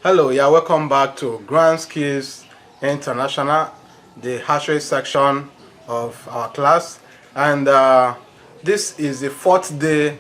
Hello, yeah, welcome back to Grantskills International, the hatchery section of our class. And this is the fourth day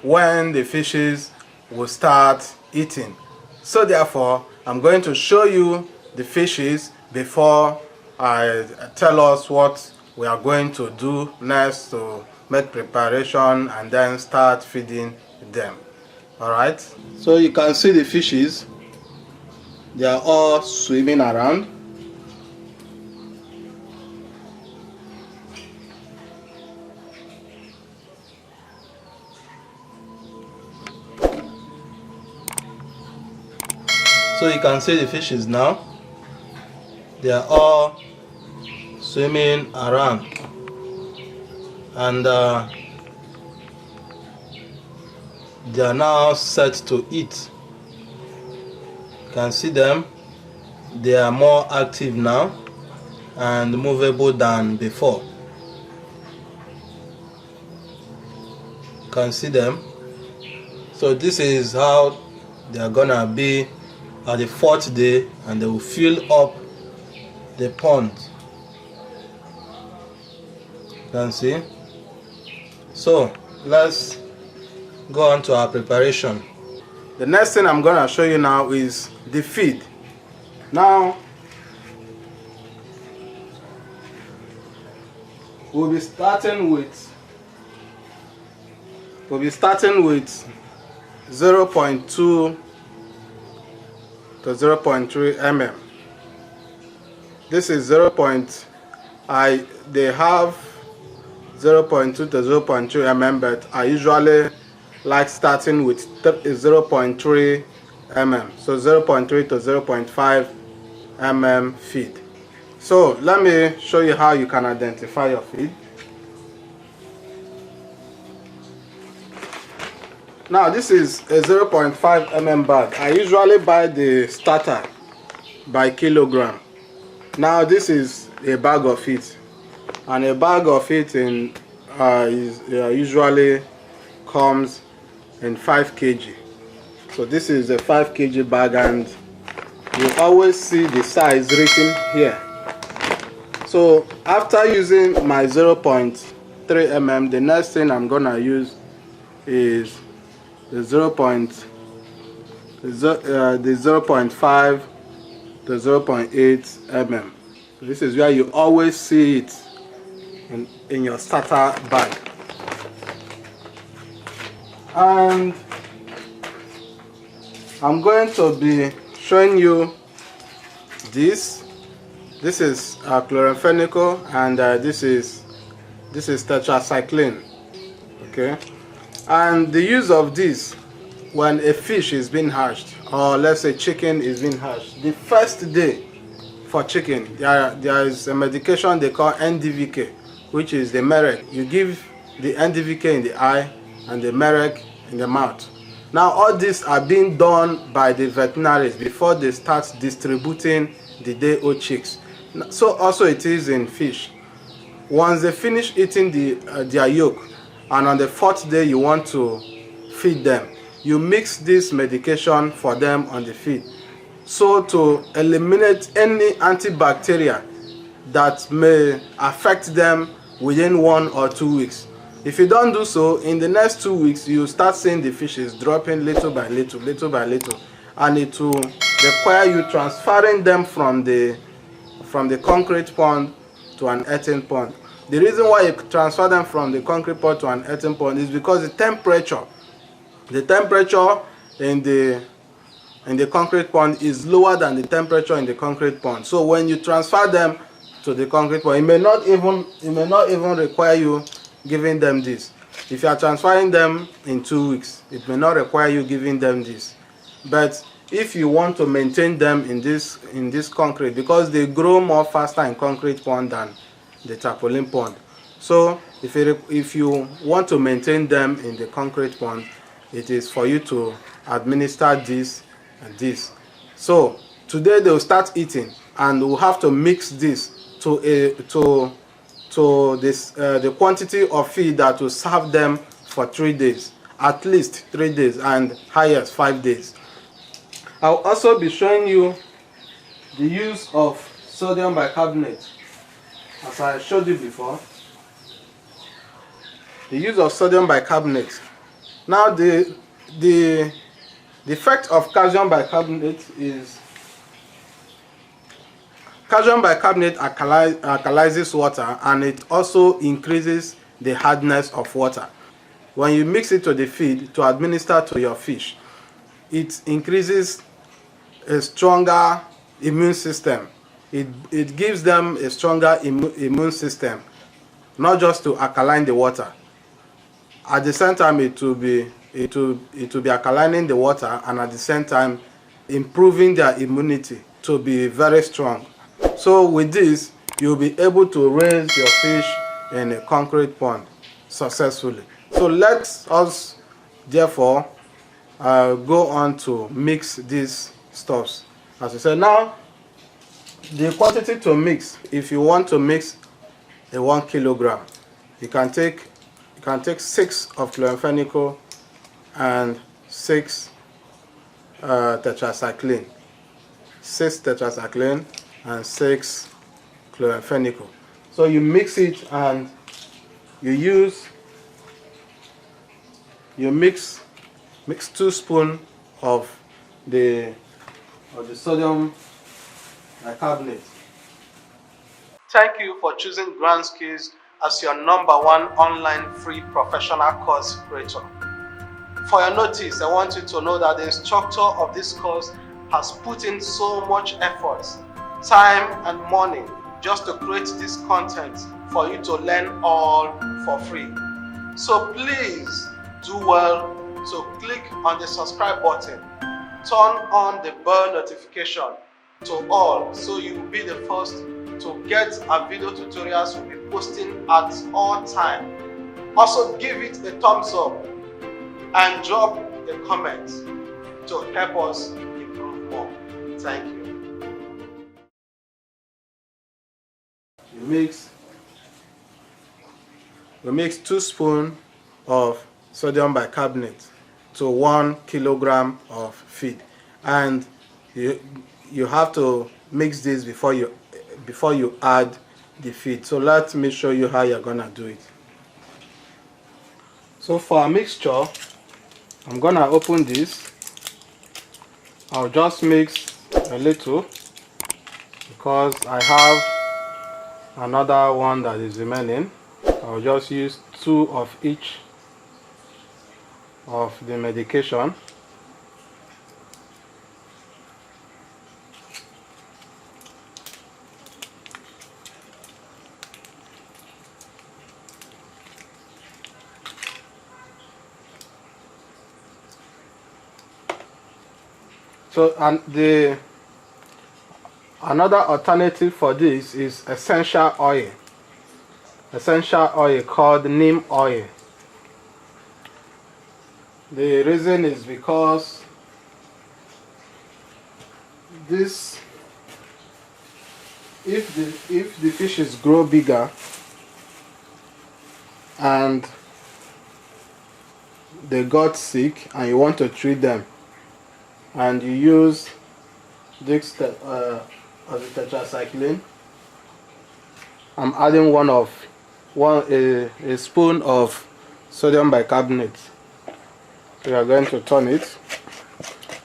when the fishes will start eating. So therefore, I'm going to show you the fishes before I tell us what we are going to do next to make preparation and then start feeding them. Alright, so you can see the fishes. They are all swimming around. So you can see the fishes now. They are all swimming around, and they are now set to eat. You can see them. They are more active now and movable than before. You can see them. So this is how they are gonna be at the fourth day, and they will fill up the pond. You can see. So let's go on to our preparation. The next thing I'm gonna show you now is the feed. Now we'll be starting with 0.2 to 0.3 mm. This is they have 0.2 to 0.3 mm, but I usually like starting with 0.3 mm, so 0.3 to 0.5 mm feed. So let me show you how you can identify your feed. Now this is a 0.5 mm bag. I usually buy the starter by kilogram. Now this is a bag of it, and a bag of it usually comes in 5 kg. So this is a 5 kg bag, and you always see the size written here. So after using my 0.3 mm, the next thing I'm gonna use is the 0.5 to 0.8 mm. This is where you always see it in your starter bag. And I'm going to be showing you this. This is chloramphenicol, and this is tetracycline. Okay, and the use of this when a fish is being hatched, or let's say chicken is being hatched, the first day for chicken, there is a medication they call NDVK, which is the merek. You give the NDVK in the eye and the merek in the mouth. Now all these are being done by the veterinaries before they start distributing the day-old chicks. So also it is in fish. Once they finish eating their yolk, and on the fourth day you want to feed them, you mix this medication for them on the feed, so to eliminate any antibacteria that may affect them within 1 or 2 weeks. If you don't do so, in the next 2 weeks you start seeing the fishes dropping little by little, and it will require you transferring them from the concrete pond to an earthen pond. The reason why you transfer them from the concrete pond to an earthen pond is because the temperature in the concrete pond is lower than the temperature in the concrete pond. So when you transfer them to the concrete pond, it may not even require you giving them this. If you are transferring them in 2 weeks, it may not require you giving them this. But if you want to maintain them in this concrete, because they grow more faster in concrete pond than the tarpaulin pond, so if you want to maintain them in the concrete pond, it is for you to administer this and this. So today they will start eating, and we'll have to mix this to the quantity of feed that will serve them for 3 days, at least 3 days, and highest 5 days. I'll also be showing you the use of sodium bicarbonate, as I showed you before. The use of sodium bicarbonate. Now the effect of calcium bicarbonate is calcium bicarbonate alkalizes water, and it also increases the hardness of water. When you mix it to the feed to administer to your fish, it increases a stronger immune system. It gives them a stronger immune system, not just to alkaline the water. At the same time, it will be alkalining the water, and at the same time improving their immunity to be very strong. So with this, you'll be able to raise your fish in a concrete pond successfully. So let us therefore go on to mix these stuffs. As I said, now the quantity to mix, if you want to mix a 1 kilogram, you can take 6 of chloramphenicol and 6 tetracycline. 6 tetracycline and 6 chloramphenicol. So you mix it, and you mix 2 spoons of the sodium bicarbonate. Thank you for choosing Grantskills as your #1 online free professional course creator. For your notice, I want you to know that the instructor of this course has put in so much effort, time and money just to create this content for you to learn all for free. So please do well to click on the subscribe button, turn on the bell notification to all, so you will be the first to get our video tutorials we'll be posting at all time. Also give it a thumbs up and drop a comment to help us improve more. Thank you. We mix 2 spoons of sodium bicarbonate to 1 kilogram of feed, and you have to mix this before you add the feed. So let me show you how you're gonna do it. So for our mixture, I'm gonna open this. I'll just mix a little because I have another one that is remaining. I'll just use 2 of each of the medication. So, and another alternative for this is essential oil called neem oil. The reason is because this, if the fishes grow bigger and they got sick and you want to treat them, and you use this of the tetracycline, I'm adding a spoon of sodium bicarbonate. So we are going to turn it.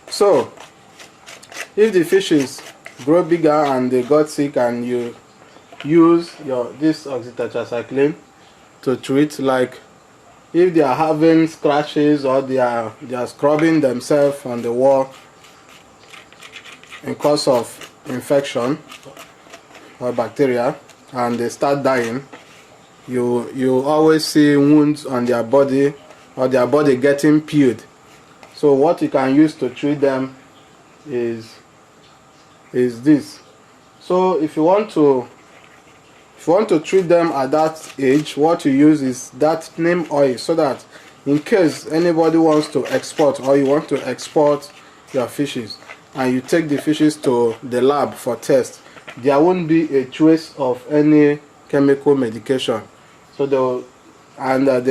So if the fishes grow bigger and they got sick and you use this oxytetracycline to treat, like if they are having scratches or they are scrubbing themselves on the wall in cause of infection or bacteria and they start dying, you always see wounds on their body or their body getting peeled. So what you can use to treat them is this. So if you want to treat them at that age, what you use is that neem oil, so that in case anybody wants to export or you want to export your fishes and you take the fishes to the lab for test, there won't be a trace of any chemical medication. So the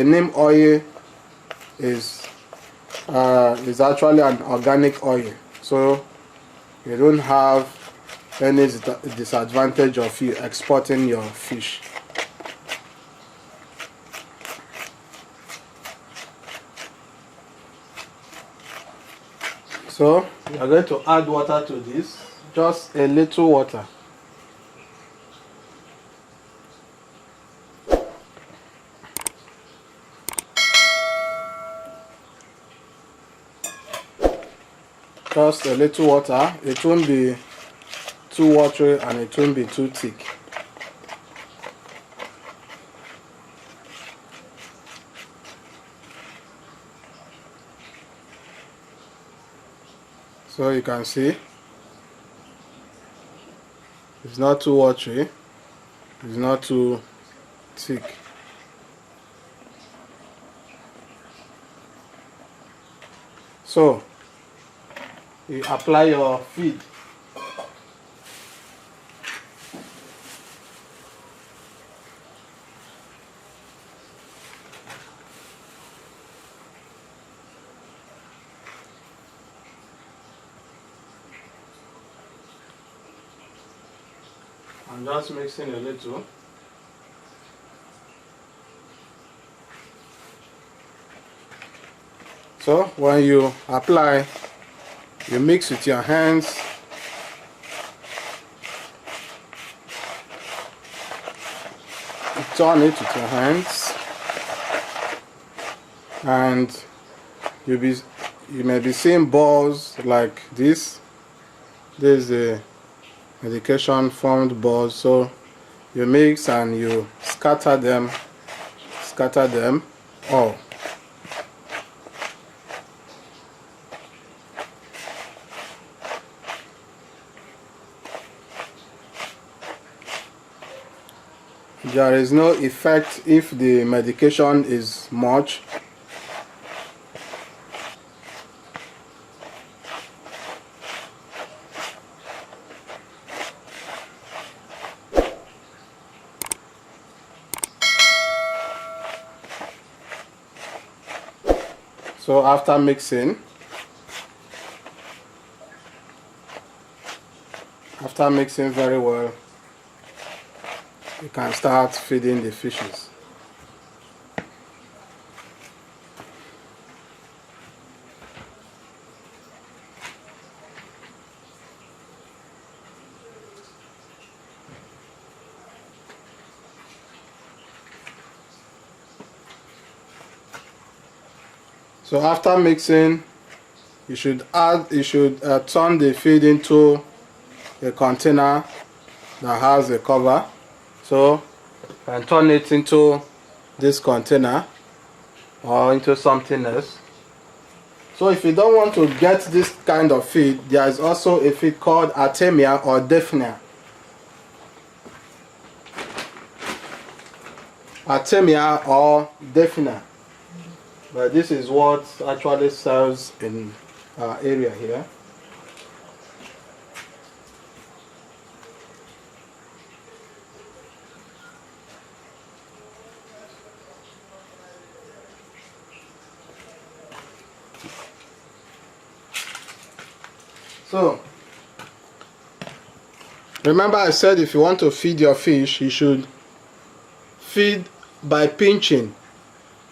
neem oil is actually an organic oil. So you don't have any disadvantage of you exporting your fish. So we are going to add water to this, just a little water. Just a little water. It won't be too watery and it won't be too thick. So you can see it's not too watery, it's not too thick. So you apply your feed. I'm just mixing a little. So when you apply, you mix with your hands. You turn it with your hands, and you may be seeing balls like this. This is the medication formed balls. So you mix and you scatter them all. There is no effect if the medication is much. So after mixing very well, you can start feeding the fishes. So after mixing, you should turn the feed into a container that has a cover. So and turn it into this container or into something else. So if you don't want to get this kind of feed, there is also a feed called Artemia or Daphnia. Artemia or Daphnia. But this is what actually sells in our area here. So remember I said if you want to feed your fish, you should feed by pinching.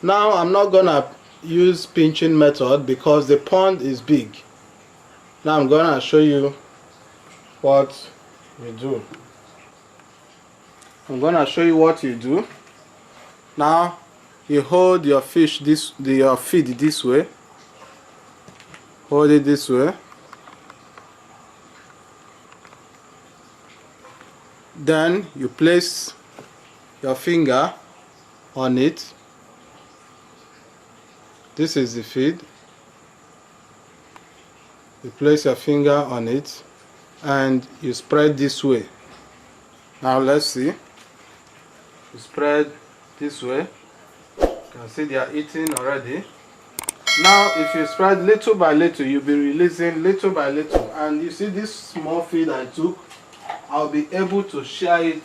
Now I'm not gonna use pinching method because the pond is big. Now I'm gonna show you what you do. I'm gonna show you what you do. Now you hold your fish your feed this way. Hold it this way. Then you place your finger on it. This is the feed. You place your finger on it and you spread this way. Now let's see. You spread this way. You can see they are eating already. Now if you spread little by little, you'll be releasing little by little. And you see this small feed I took, I'll be able to share it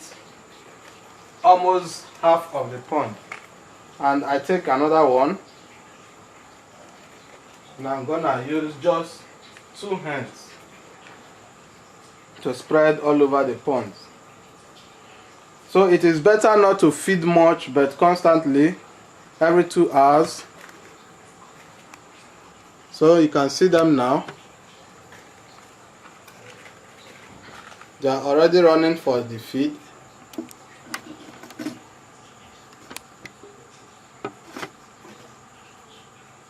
almost half of the pond. And I take another one. Now I'm gonna use just 2 hands. to spread all over the pond. So it is better not to feed much, but constantly, every 2 hours. So you can see them now. They are already running for the feed.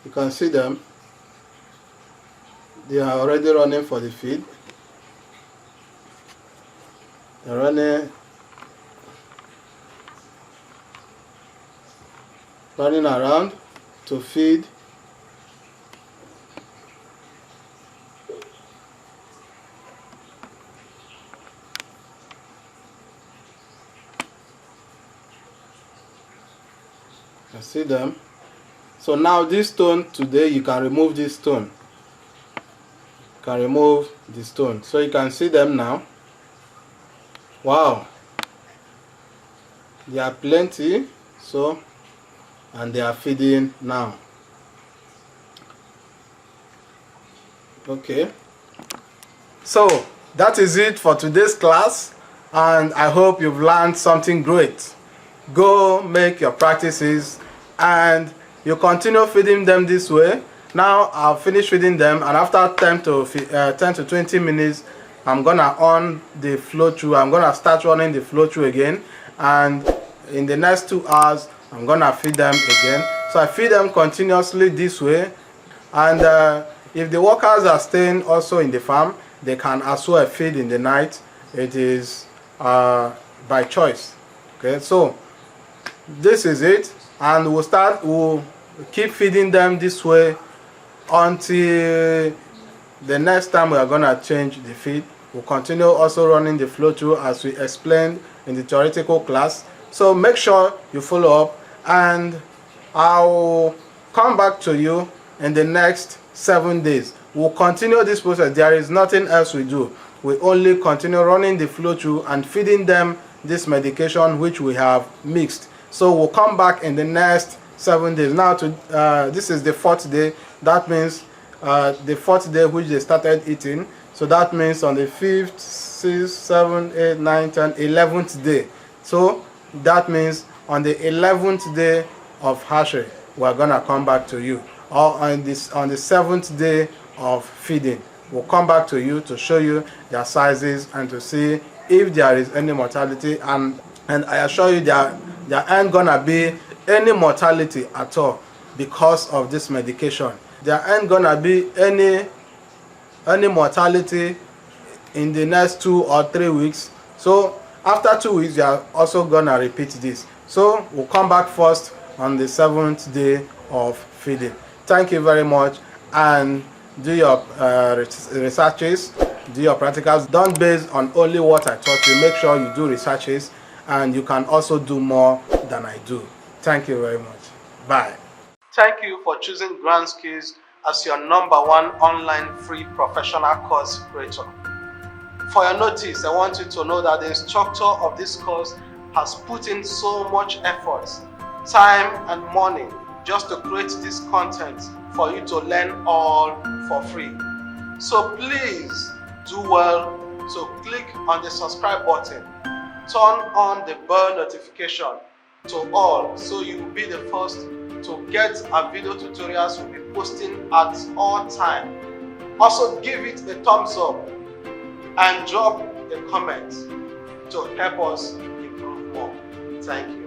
You can see them. They are already running for the feed. They're running around to feed. I see them. So now this stone today, you can remove this stone. You can remove the stone. So you can see them now. Wow. There are plenty. So, and they are feeding now. Okay. So that is it for today's class, and I hope you've learned something great. Go make your practices and you continue feeding them this way. Now I'll finish feeding them, and after 10 to 20 minutes I'm gonna on the flow through. I'm gonna start running the flow through again, and in the next 2 hours I'm gonna feed them again. So I feed them continuously this way, and if the workers are staying also in the farm, they can as well feed in the night. It is by choice. Okay, so this is it, and we'll keep feeding them this way until the next time we are gonna change the feed. We'll continue also running the flow through as we explained in the theoretical class. So make sure you follow up, and I'll come back to you in the next 7 days. We'll continue this process. There is nothing else we do. We only continue running the flow through and feeding them this medication which we have mixed. So we'll come back in the next 7 days. Now this is the 4th day. That means the 4th day which they started eating. So that means on the 5th, 6th, 7th, 8th, 9th, 10th, 11th day. So that means on the 11th day of hatchery, we're gonna come back to you. Or on the 7th day of feeding, we'll come back to you to show you their sizes and to see if there is any mortality. And I assure you there ain't gonna be any mortality at all because of this medication. There ain't gonna be any mortality in the next 2 or 3 weeks. So after 2 weeks, you are also gonna repeat this. So we'll come back first on the 7th day of feeding. Thank you very much, and do your researches, do your practicals. Don't base on only what I taught you. Make sure you do researches, and you can also do more than I do. Thank you very much. Bye. Thank you for choosing Grantskills as your #1 online free professional course creator. For your notice, I want you to know that the instructor of this course has put in so much effort, time and money just to create this content for you to learn all for free. So please do well to click on the subscribe button, turn on the bell notification to all so you will be the first to get our video tutorials we'll be posting at all time. Also give it a thumbs up and drop a comment to help us improve more. Thank you.